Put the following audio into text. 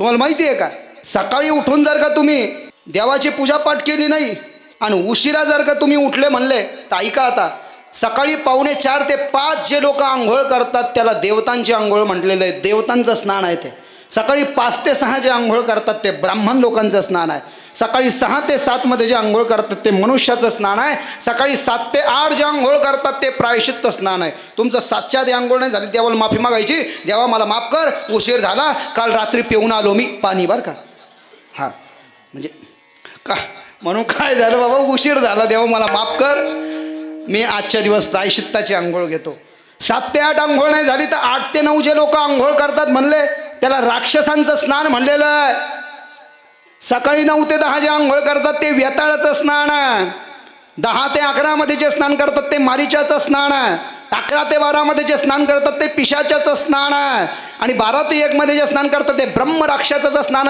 तुम्हाला माहिती आहे का, सकाळी उठून जर का तुम्ही देवाची पूजापाठ केली नाही आणि उशिरा जर का तुम्ही उठले म्हणले तर ऐका, आता सकाळी 4:45 ते 5 जे लोक आंघोळ करतात त्याला देवतांची आंघोळ म्हटलेलं आहे, देवतांचं स्नान आहे ते. सकाळी 5 ते 6 जे आंघोळ करतात ते ब्राह्मण लोकांचं स्नान आहे. सकाळी 6 ते 7 मध्ये जे आंघोळ करतात ते मनुष्याचं स्नान आहे. सकाळी 7 ते 8 जे आंघोळ करतात ते प्रायश्चित्त स्नान आहे. तुमचं 7च्या आधी आंघोळ नाही झाली देवाला माफी मागायची, देवा मला माफ कर, उशीर झाला, काल रात्री पिऊन आलो मी पाणी, बरं का. हां म्हणजे का म्हणून काय झालं बाबा, उशीर झाला, देवा मला माफ कर, मी आजच्या दिवस प्रायश्चित्ताची आंघोळ घेतो. 7 ते 8 आंघोळ नाही झाली तर 8 ते 9 जे लोक आंघोळ करतात म्हणले त्याला राक्षसांचं स्नान म्हणलेलं आहे. सकाळी 9 ते 10 जे आंघोळ करतात ते वेताळाचं स्नान आहे. 10 ते 11 मध्ये जे स्नान करतात ते मारीच्याचं स्नान आहे. 11 ते 12 मध्ये जे स्नान करतात ते पिशाच्याचं स्नान आहे. आणि 12 ते 1 मध्ये जे स्नान करतात ते ब्रह्म राक्षसाचं स्नान आहे.